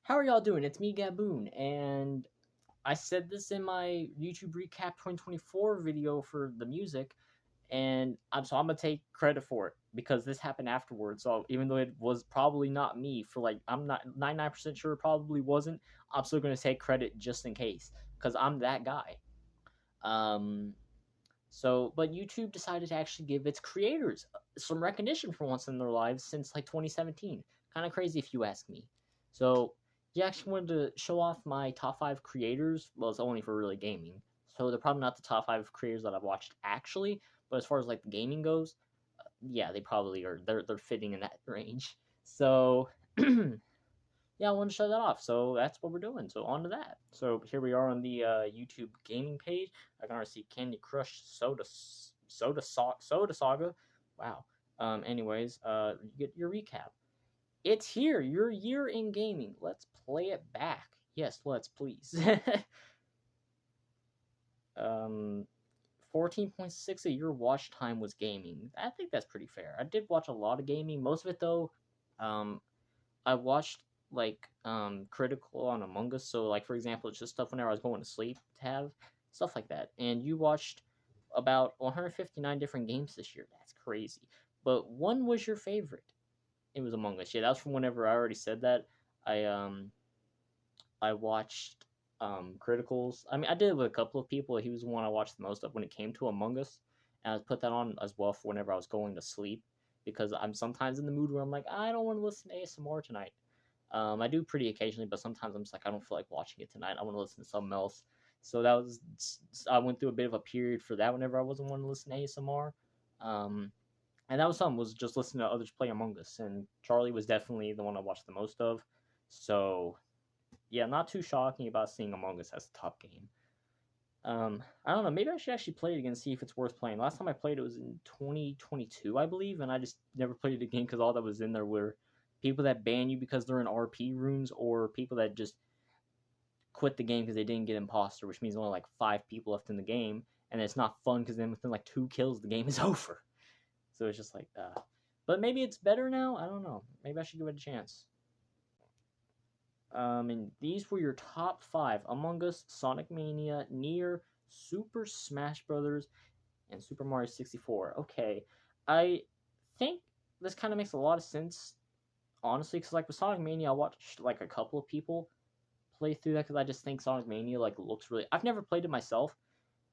How are y'all doing? It's me, Gaboon, and I said this in my YouTube recap 2024 video for the music, and I'm gonna take credit for it because this happened afterwards. So even though it was probably not me, for like I'm not 99% sure it probably wasn't, I'm still gonna take credit just in case because I'm that guy. Um, but YouTube decided to actually give its creators some recognition for once in their lives since like 2017. Kind of crazy if you ask me. So, you actually wanted to show off my top 5 creators. Well, it's only for really gaming. So, they're probably not the top 5 creators that I've watched actually. But as far as like the gaming goes, yeah, they probably are. They're fitting in that range. So, yeah, I want to show that off. So that's what we're doing. So on to that. So here we are on the YouTube gaming page. I can already see Candy Crush Soda Saga. Wow. Anyways, you get your recap. It's here. Your year in gaming. Let's play it back. Yes, let's please. 14.6 of your watch time was gaming. I think that's pretty fair. I did watch a lot of gaming. Most of it though, I watched like critical on Among Us. So like for example, it's just stuff whenever I was going to sleep to have stuff like that. And you watched about 159 different games this year. That's crazy. But one was your favorite. It was Among Us. Yeah, that was from whenever I already said that. I watched criticals. I mean, I did it with a couple of people. He was the one I watched the most of when it came to Among Us, and I put that on as well for whenever I was going to sleep because I'm sometimes in the mood where I'm like, I don't want to listen to ASMR tonight. I do pretty occasionally, but sometimes I'm just like, I don't feel like watching it tonight. I want to listen to something else. So I went through a bit of a period for that whenever I wasn't wanting to listen to ASMR. And that was something, was just listening to others play Among Us. And Charlie was definitely the one I watched the most of. So, yeah, not too shocking about seeing Among Us as the top game. I don't know. Maybe I should actually play it again and see if it's worth playing. Last time I played it was in 2022, I believe, and I just never played it again because all that was in there were people that ban you because they're in RP rooms or people that just quit the game because they didn't get imposter, which means only like 5 people left in the game, and it's not fun because then within like 2 kills the game is over. So it's just like, but maybe it's better now. I don't know. Maybe I should give it a chance. And these were your top 5: Among Us, Sonic Mania, Nier, Super Smash Brothers, and Super Mario 64. Okay, I think this kind of makes a lot of sense, honestly, because like with Sonic Mania, I watched like a couple of people play through that because I just think Sonic Mania like looks really. I've never played it myself,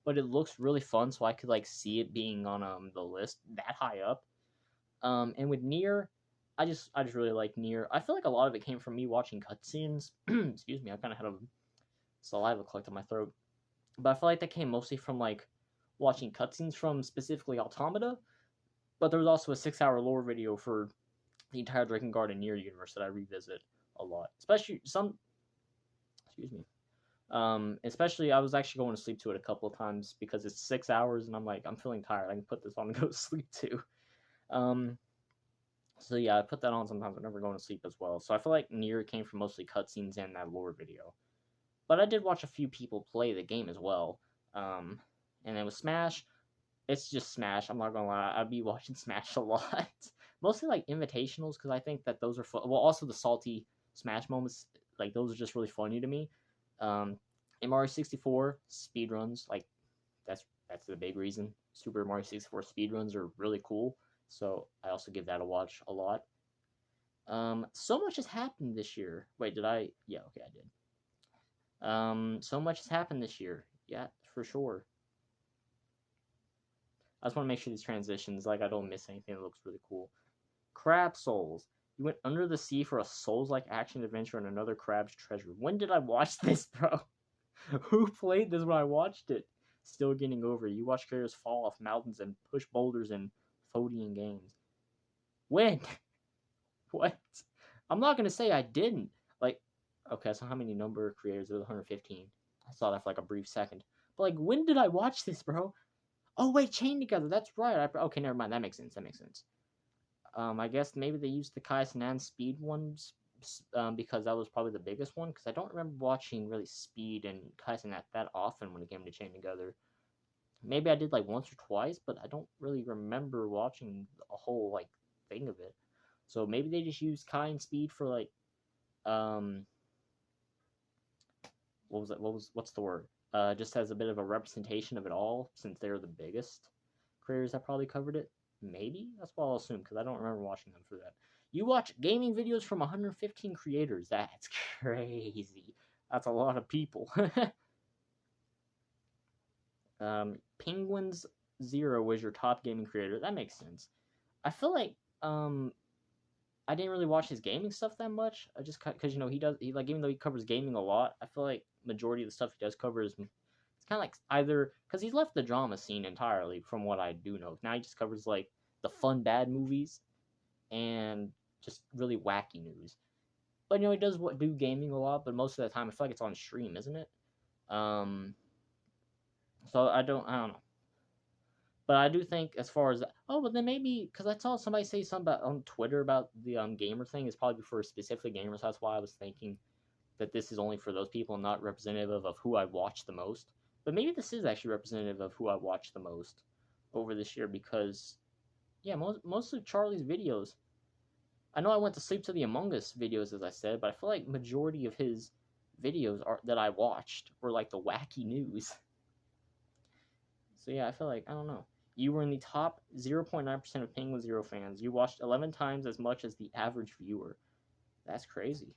but it looks really fun, so I could like see it being on the list that high up. And with Nier, I just really like Nier. I feel like a lot of it came from me watching cutscenes. Excuse me, I kind of had a saliva collect in my throat, but I feel like that came mostly from like watching cutscenes from specifically Automata. But there was also a 6-hour lore video for the entire Drakengard and Nier universe that I revisit a lot, especially some. Excuse me. Especially I was actually going to sleep to it a couple of times because it's 6 hours and I'm like, I'm feeling tired. I can put this on and go to sleep too. So yeah, I put that on sometimes whenever going to sleep as well. So I feel like Nier came from mostly cutscenes and that lore video. But I did watch a few people play the game as well. And then with Smash, it's just Smash. I'm not gonna lie, I'd be watching Smash a lot. Mostly like invitationals because I think that those are fun. Well, also the salty Smash moments, like those are just really funny to me. In Mario 64 speedruns, like that's the big reason. Super Mario 64 speedruns are really cool. So I also give that a watch a lot. So much has happened this year. Wait, did I? Yeah, okay, I did. So much has happened this year. Yeah, for sure. I just want to make sure these transitions, like, I don't miss anything that looks really cool. Crab Souls. You went under the sea for a Souls-like action adventure and another crab's treasure. When did I watch this, bro? Who played this when I watched it? Still getting over it. You watch characters fall off mountains and push boulders in Phodian games. When? What? I'm not gonna say I didn't. Like, okay, so how many number of creators? There was 115. I saw that for like a brief second. But like, when did I watch this, bro? Oh wait, Chained Together. That's right. Okay, never mind. That makes sense. I guess maybe they used the Kai Sinan Speed ones because that was probably the biggest one. Because I don't remember watching really Speed and Kai Sinan that often when it came to Chained Together. Maybe I did like once or twice, but I don't really remember watching a whole like thing of it. So maybe they just used Kai and Speed for like what's the word? Just as a bit of a representation of it all, since they're the biggest creators that probably covered it. Maybe that's what I'll assume because I don't remember watching them for that. You watch gaming videos from 115 creators. That's crazy. That's a lot of people. Penguins Zero was your top gaming creator. That makes sense. I feel like I didn't really watch his gaming stuff that much. I just because he like even though he covers gaming a lot, I feel like majority of the stuff he does cover is it's kind of like either because he's left the drama scene entirely from what I do know. Now he just covers like the fun bad movies and just really wacky news. But he does do gaming a lot, but most of the time I feel like it's on stream, isn't it? So I don't know. But I do think as far as that, but then maybe because I saw somebody say something about on Twitter about the gamer thing. It's probably for specifically gamers. That's why I was thinking that this is only for those people and not representative of who I watch the most. But maybe this is actually representative of who I watched the most over this year because, yeah, most of Charlie's videos. I know I went to sleep to the Among Us videos, as I said, but I feel like majority of his videos that I watched were like the wacky news. So yeah, I feel like, I don't know. You were in the top 0.9% of Penguin Zero fans. You watched 11 times as much as the average viewer. That's crazy.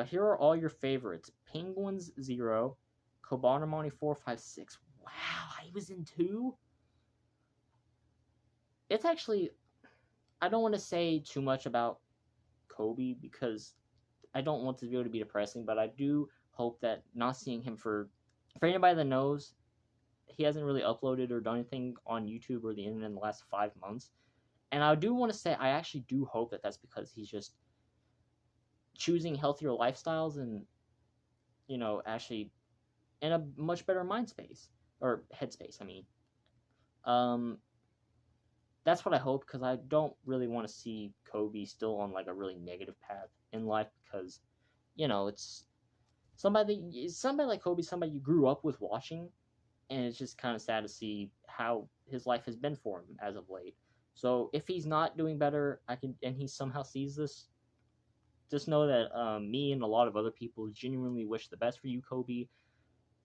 Here are all your favorites. Penguins 0, Kobanamani 456. Wow, he was in 2? It's actually, I don't want to say too much about Kobe because I don't want this video to be depressing, but I do hope that not seeing him for anybody that knows, he hasn't really uploaded or done anything on YouTube or the internet in the last 5 months. And I do want to say, I actually do hope that that's because he's just choosing healthier lifestyles and, actually in a much better mind space. Or headspace, I mean. That's what I hope, because I don't really want to see Kobe still on, like, a really negative path in life, because, it's somebody like Kobe, somebody you grew up with watching, and it's just kind of sad to see how his life has been for him as of late. So if he's not doing better, and he somehow sees this, just know that me and a lot of other people genuinely wish the best for you, Kobe.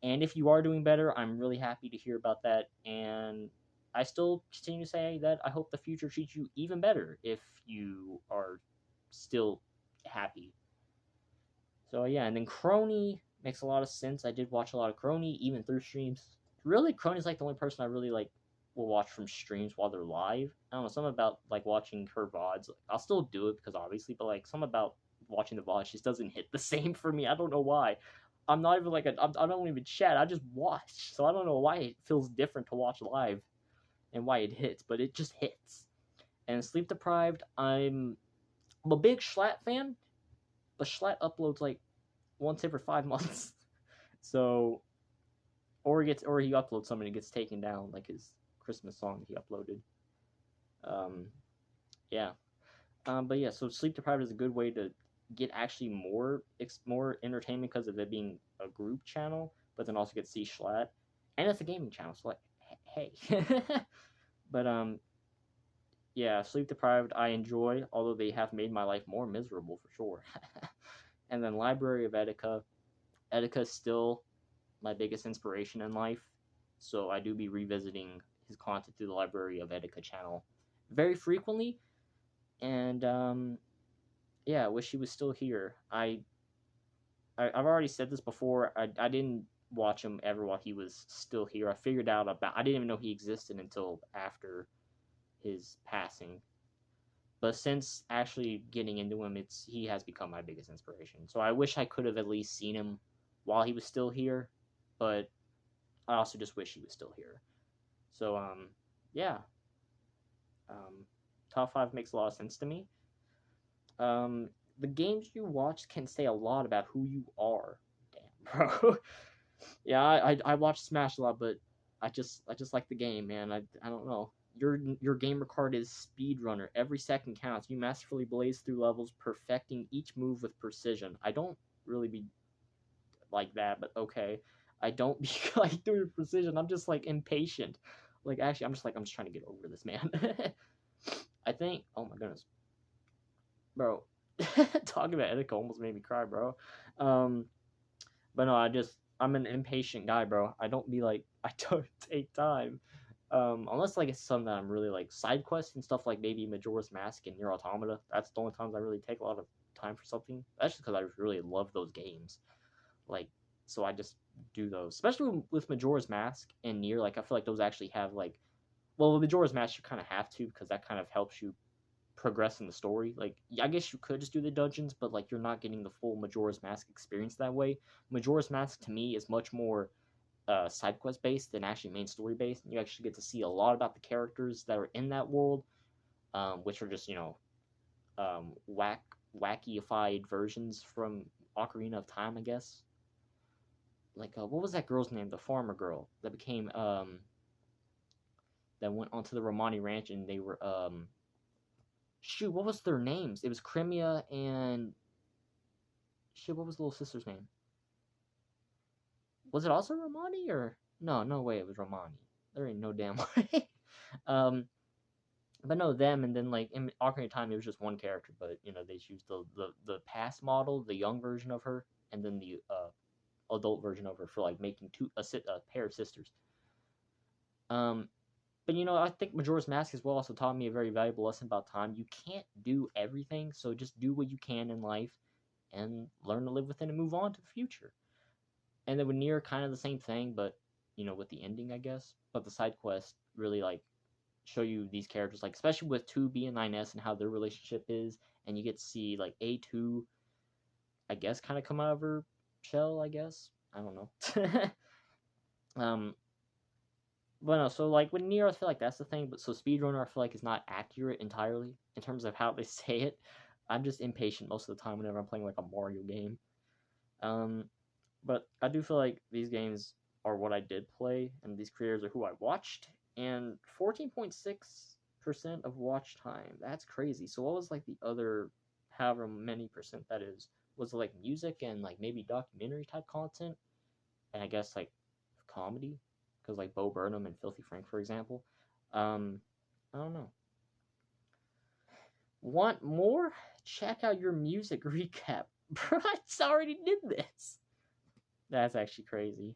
And if you are doing better, I'm really happy to hear about that. And I still continue to say that I hope the future treats you even better if you are still happy. So yeah, and then Crony makes a lot of sense. I did watch a lot of Crony, even through streams. Really, Crony's like the only person I really like will watch from streams while they're live. I don't know, something about like watching her VODs. I'll still do it because obviously, but like something about watching the VODs just doesn't hit the same for me. I don't know why. I'm not even like I don't even chat. I just watch, so I don't know why it feels different to watch live and why it hits, but it just hits. And Sleep Deprived, I'm a big Schlatt fan, but Schlatt uploads like once every 5 months. So, or he uploads something and it gets taken down, like his Christmas song he uploaded. Yeah. But yeah, so Sleep Deprived is a good way to get actually more entertainment because of it being a group channel, but then also get to see Schlatt. And it's a gaming channel, so like, hey. But yeah, Sleep Deprived I enjoy, although they have made my life more miserable for sure. And then Library of Etika. Etika is still my biggest inspiration in life, so I do be revisiting his content through the Library of Etika channel very frequently. And yeah, I wish he was still here. I've already said this before. I didn't watch him ever while he was still here. I figured out I didn't even know he existed until after his passing. But since actually getting into him, he has become my biggest inspiration. So I wish I could have at least seen him while he was still here, but I also just wish he was still here. So yeah. Top 5 makes a lot of sense to me. The games you watch can say a lot about who you are. Damn, bro. Yeah, I watch Smash a lot, but I just like the game, man. I don't know. Your gamer card is speedrunner. Every second counts. You masterfully blaze through levels, perfecting each move with precision. I don't really be like that, but okay. I don't be like doing precision. I'm just like impatient. Like actually, I'm just trying to get over this, man. I think. Oh my goodness, bro. Talking about Etika almost made me cry, bro. But no, I'm an impatient guy, bro. I don't be like I don't take time. Unless like it's something that I'm really like side quests and stuff like maybe Majora's Mask and Nier Automata. That's the only times I really take a lot of time for something. That's just because I really love those games. Like, so I just do those, especially with Majora's Mask and Nier. Like, I feel like those actually have like, well, with Majora's Mask you kind of have to because that kind of helps you progress in the story. Like, I guess you could just do the dungeons, but like you're not getting the full Majora's Mask experience that way. Majora's Mask to me is much more side quest based than actually main story based. And you actually get to see a lot about the characters that are in that world, which are just wackyified versions from Ocarina of Time, I guess. Like what was that girl's name? The farmer girl that became that went onto the Romani Ranch and they were shoot, what was their names? It was Crimea and shit. What was the little sister's name? Was it also Romani or no way? It was Romani. There ain't no damn way. But no, them, and then like in Ocarina of Time, it was just one character, but they used the past model, the young version of her, and then the adult version of her for like making a pair of sisters. But I think Majora's Mask as well also taught me a very valuable lesson about time. You can't do everything, so just do what you can in life, and learn to live with it and move on to the future. And then with Nier, kind of the same thing, but with the ending, I guess. But the side quest really like show you these characters, like especially with 2B and 9S and how their relationship is, and you get to see like A2, I guess, kind of come out of her shell. I guess I don't know. But no, so like with Nier, I feel like that's the thing. But so speedrunner, I feel like is not accurate entirely in terms of how they say it. I'm just impatient most of the time whenever I'm playing like a Mario game. But I do feel like these games are what I did play, and these creators are who I watched. And 14.6% of watch time. That's crazy. So what was like the other however many percent that is? Was it like music and like maybe documentary type content? And I guess like comedy? Because like Bo Burnham and Filthy Frank, for example. I don't know. Want more? Check out your music recap. Bro, I already did this. That's actually crazy.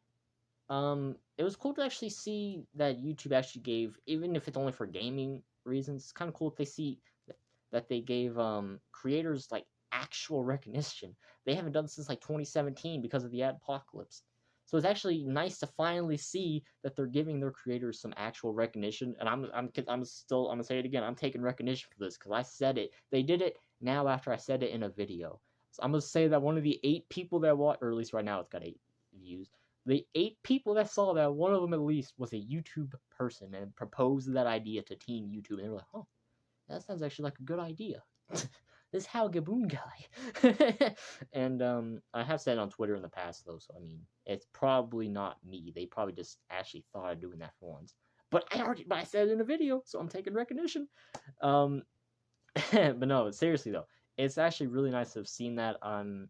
It was cool to actually see that YouTube actually gave, even if it's only for gaming reasons, it's kind of cool if they see that they gave creators like actual recognition. They haven't done this since like 2017 because of the apocalypse. So it's actually nice to finally see that they're giving their creators some actual recognition. And I'm gonna say it again. I'm taking recognition for this because I said it. They did it now after I said it in a video. So I'm gonna say that one of the 8 people that watched, or at least right now it's got 8 views. The 8 people that saw that, one of them at least was a YouTube person and proposed that idea to Team YouTube. And they were like, oh, that sounds actually like a good idea. This Hal Gaboon guy. And I have said it on Twitter in the past, though, so I mean, it's probably not me. They probably just actually thought of doing that for once. But I said it in a video, so I'm taking recognition. But no, seriously, though, it's actually really nice to have seen that. I'm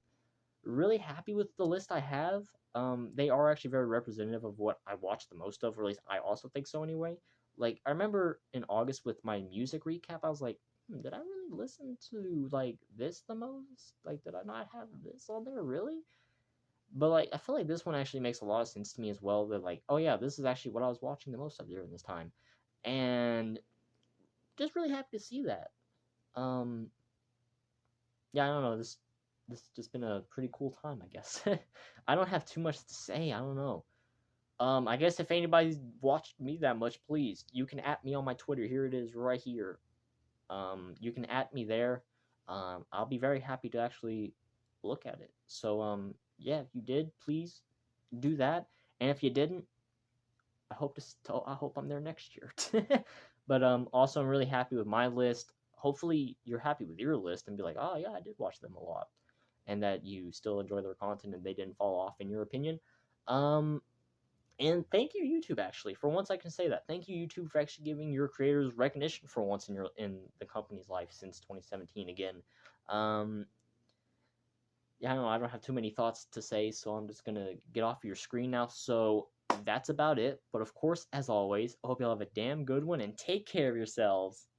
really happy with the list I have. They are actually very representative of what I watch the most of, or at least I also think so anyway. Like, I remember in August with my music recap, I was like, did I really listen to, like, this the most? Like, did I not have this on there, really? But, like, I feel like this one actually makes a lot of sense to me as well, that, like, oh yeah, this is actually what I was watching the most of during this time. And just really happy to see that. Yeah, I don't know, this has just been a pretty cool time, I guess. I don't have too much to say, I don't know. I guess if anybody's watched me that much, please, you can @ me on my Twitter. Here it is right here. You can @ me there. I'll be very happy to actually look at it. So, yeah, if you did, please do that. And if you didn't, I hope I'm there next year. But also I'm really happy with my list. Hopefully you're happy with your list and be like, oh yeah, I did watch them a lot, and that you still enjoy their content and they didn't fall off in your opinion. And thank you, YouTube, actually. For once I can say that. Thank you, YouTube, for actually giving your creators recognition for once in the company's life since 2017 again. Yeah, I don't have too many thoughts to say, so I'm just gonna get off your screen now. So that's about it. But of course, as always, I hope you all have a damn good one and take care of yourselves.